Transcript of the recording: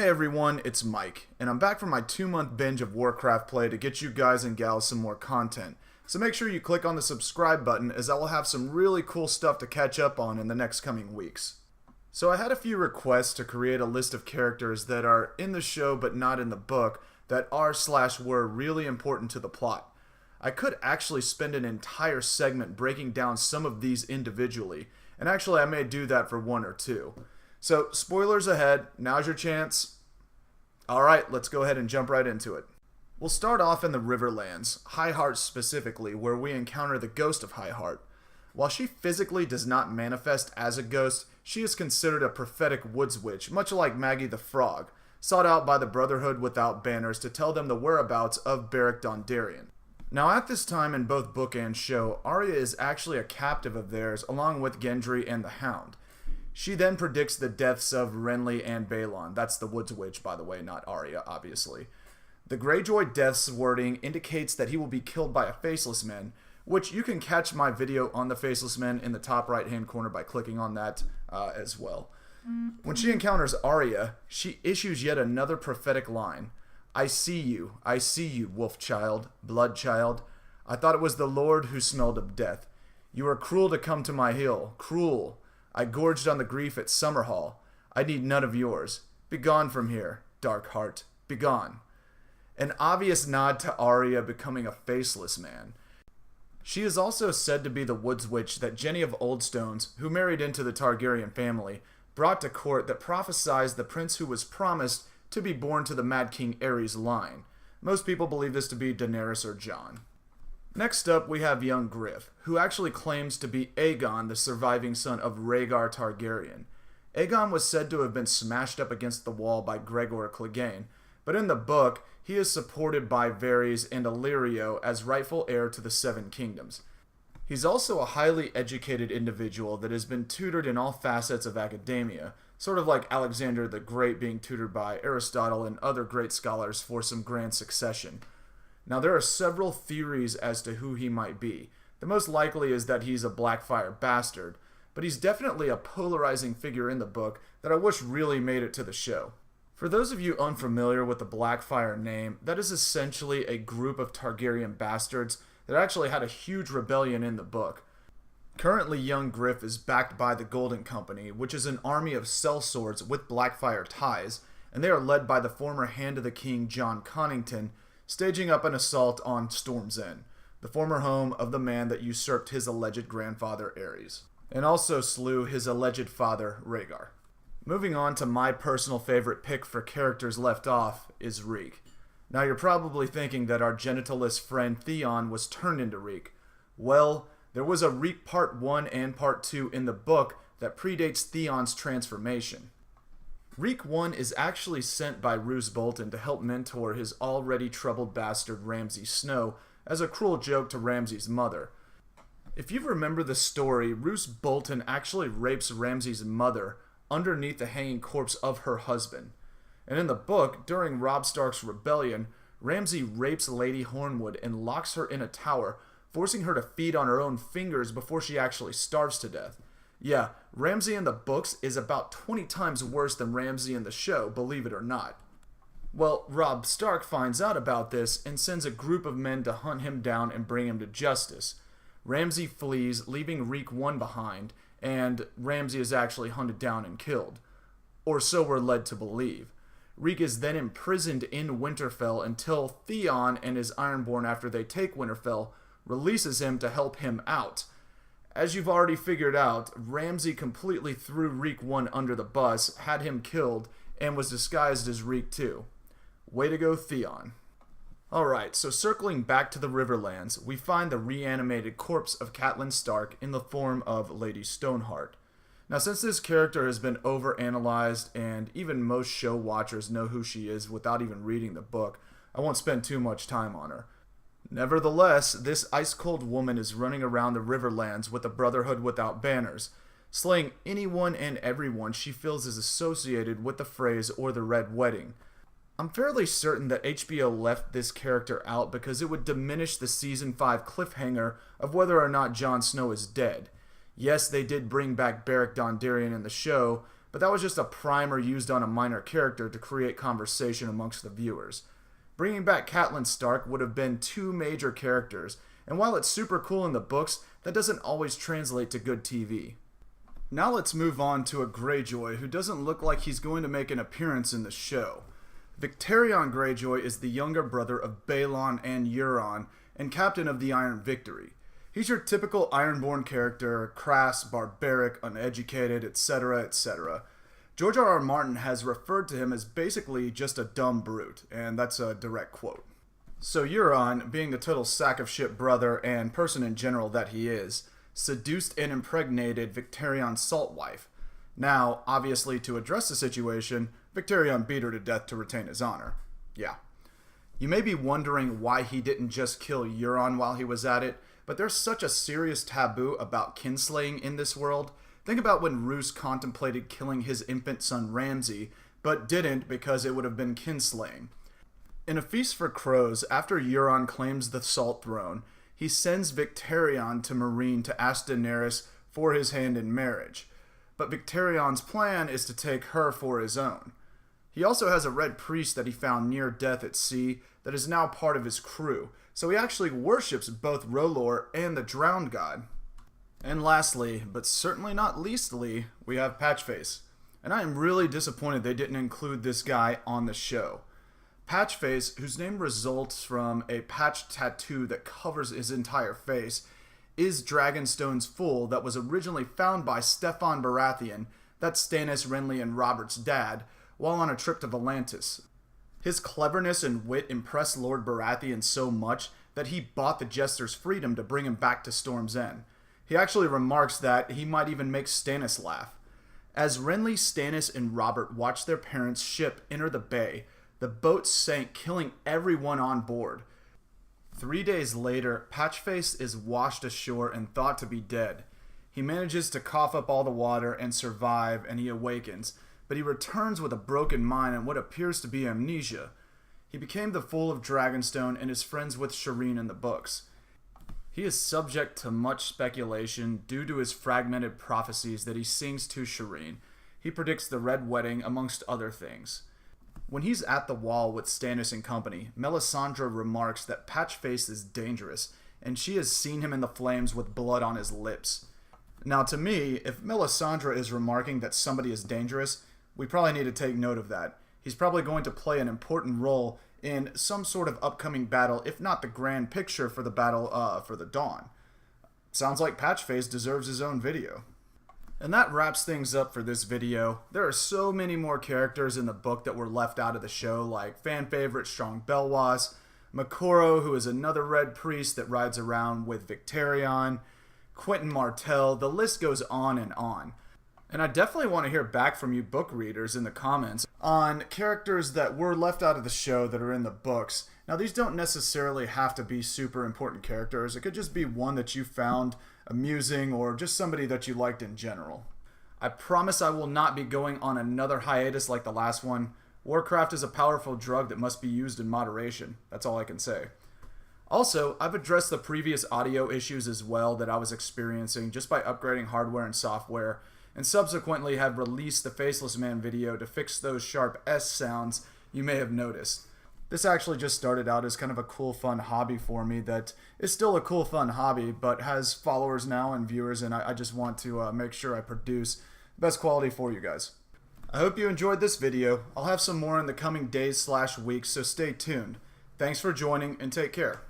Hey everyone, it's Mike, and I'm back from my 2-month binge of Warcraft play to get you guys and gals some more content. So make sure you click on the subscribe button, as I will have some really cool stuff to catch up on in the next coming weeks. So I had a few requests to create a list of characters that are in the show but not in the book that are/were really important to the plot. I could actually spend an entire segment breaking down some of these individually, and actually I may do that for one or two. So, spoilers ahead, now's your chance. Alright, let's go ahead and jump right into it. We'll start off in the Riverlands, Highheart specifically, where we encounter the ghost of Highheart. While she physically does not manifest as a ghost, she is considered a prophetic woods witch, much like Maggie the Frog, sought out by the Brotherhood without banners to tell them the whereabouts of Beric Dondarrion. Now at this time in both book and show, Arya is actually a captive of theirs along with Gendry and the Hound. She then predicts the deaths of Renly and Balon. That's the Woods Witch, by the way, not Arya, obviously. The Greyjoy deaths wording indicates that he will be killed by a Faceless Man, which you can catch my video on the Faceless Men in the top right-hand corner by clicking on that as well. When she encounters Arya, she issues yet another prophetic line. I see you, wolf child, blood child. I thought it was the Lord who smelled of death. You are cruel to come to my hill, cruel. I gorged on the grief at Summerhall. I need none of yours. Begone from here, dark heart. Begone. An obvious nod to Arya becoming a Faceless Man. She is also said to be the Woods Witch that Jenny of Oldstones, who married into the Targaryen family, brought to court that prophesied the prince who was promised to be born to the Mad King Aerys line. Most people believe this to be Daenerys or Jon. Next up, we have young Griff, who actually claims to be Aegon, the surviving son of Rhaegar Targaryen. Aegon was said to have been smashed up against the wall by Gregor Clegane, but in the book, he is supported by Varys and Illyrio as rightful heir to the Seven Kingdoms. He's also a highly educated individual that has been tutored in all facets of academia, sort of like Alexander the Great being tutored by Aristotle and other great scholars for some grand succession. Now, there are several theories as to who he might be. The most likely is that he's a Blackfyre bastard, but he's definitely a polarizing figure in the book that I wish really made it to the show. For those of you unfamiliar with the Blackfyre name, that is essentially a group of Targaryen bastards that actually had a huge rebellion in the book. Currently, young Griff is backed by the Golden Company, which is an army of sellswords with Blackfyre ties, and they are led by the former Hand of the King Jon Connington, staging up an assault on Storm's End, the former home of the man that usurped his alleged grandfather Aerys, and also slew his alleged father Rhaegar. Moving on to my personal favorite pick for characters left off is Reek. Now you're probably thinking that our genitalist friend Theon was turned into Reek. Well, there was a Reek Part 1 and Part 2 in the book that predates Theon's transformation. Reek 1 is actually sent by Roose Bolton to help mentor his already troubled bastard Ramsay Snow as a cruel joke to Ramsay's mother. If you remember the story, Roose Bolton actually rapes Ramsay's mother underneath the hanging corpse of her husband. And in the book, during Robb Stark's rebellion, Ramsay rapes Lady Hornwood and locks her in a tower, forcing her to feed on her own fingers before she actually starves to death. Yeah, Ramsay in the books is about 20 times worse than Ramsay in the show, believe it or not. Well, Robb Stark finds out about this and sends a group of men to hunt him down and bring him to justice. Ramsay flees, leaving Reek 1 behind, and Ramsay is actually hunted down and killed. Or so we're led to believe. Reek is then imprisoned in Winterfell until Theon and his Ironborn, after they take Winterfell, releases him to help him out. As you've already figured out, Ramsay completely threw Reek 1 under the bus, had him killed, and was disguised as Reek 2. Way to go, Theon. Alright, so circling back to the Riverlands, we find the reanimated corpse of Catelyn Stark in the form of Lady Stoneheart. Now, since this character has been overanalyzed, and even most show watchers know who she is without even reading the book, I won't spend too much time on her. Nevertheless, this ice-cold woman is running around the Riverlands with a Brotherhood without banners, slaying anyone and everyone she feels is associated with the phrase or the Red Wedding. I'm fairly certain that HBO left this character out because it would diminish the Season 5 cliffhanger of whether or not Jon Snow is dead. Yes, they did bring back Beric Dondarrion in the show, but that was just a primer used on a minor character to create conversation amongst the viewers. Bringing back Catelyn Stark would have been two major characters, and while it's super cool in the books, that doesn't always translate to good TV. Now let's move on to a Greyjoy who doesn't look like he's going to make an appearance in the show. Victarion Greyjoy is the younger brother of Balon and Euron, and captain of the Iron Victory. He's your typical Ironborn character, crass, barbaric, uneducated, etc., etc. George R.R. Martin has referred to him as basically just a dumb brute, and that's a direct quote. So Euron, being the total sack of shit brother and person in general that he is, seduced and impregnated Victarion's salt wife. Now, obviously to address the situation, Victarion beat her to death to retain his honor. Yeah. You may be wondering why he didn't just kill Euron while he was at it, but there's such a serious taboo about kinslaying in this world. Think about when Roose contemplated killing his infant son Ramsay, but didn't because it would have been kinslaying. In A Feast for Crows, after Euron claims the Salt Throne, he sends Victarion to Meereen to ask Daenerys for his hand in marriage. But Victarion's plan is to take her for his own. He also has a red priest that he found near death at sea that is now part of his crew, so he actually worships both R'hllor and the Drowned God. And lastly, but certainly not leastly, we have Patchface. And I am really disappointed they didn't include this guy on the show. Patchface, whose name results from a patch tattoo that covers his entire face, is Dragonstone's fool that was originally found by Steffon Baratheon, that's Stannis, Renly, and Robert's dad, while on a trip to Volantis. His cleverness and wit impressed Lord Baratheon so much that he bought the Jester's freedom to bring him back to Storm's End. He actually remarks that he might even make Stannis laugh. As Renly, Stannis, and Robert watched their parents' ship enter the bay, the boat sank, killing everyone on board. 3 days later, Patchface is washed ashore and thought to be dead. He manages to cough up all the water and survive, and he awakens, but he returns with a broken mind and what appears to be amnesia. He became the Fool of Dragonstone and is friends with Shireen in the books. He is subject to much speculation due to his fragmented prophecies that he sings to Shireen. He predicts the Red Wedding, amongst other things. When he's at the wall with Stannis and company, Melisandre remarks that Patchface is dangerous, and she has seen him in the flames with blood on his lips. Now to me, if Melisandre is remarking that somebody is dangerous, we probably need to take note of that. He's probably going to play an important role in some sort of upcoming battle, if not the grand picture for the battle for the Dawn. Sounds like Patchface deserves his own video. And that wraps things up for this video. There are so many more characters in the book that were left out of the show, like fan favorite Strong Belwas, Makoro, who is another red priest that rides around with Victarion, Quentin Martell, the list goes on and on. And I definitely want to hear back from you book readers in the comments on characters that were left out of the show that are in the books. Now, these don't necessarily have to be super important characters. It could just be one that you found amusing or just somebody that you liked in general. I promise I will not be going on another hiatus like the last one. Warcraft is a powerful drug that must be used in moderation. That's all I can say. Also, I've addressed the previous audio issues as well that I was experiencing just by upgrading hardware and software, and subsequently have released the Faceless Man video to fix those sharp S sounds you may have noticed. This actually just started out as kind of a cool, fun hobby for me that is still a cool, fun hobby, but has followers now and viewers, and I just want to make sure I produce the best quality for you guys. I hope you enjoyed this video. I'll have some more in the coming days/weeks, so stay tuned. Thanks for joining, and take care.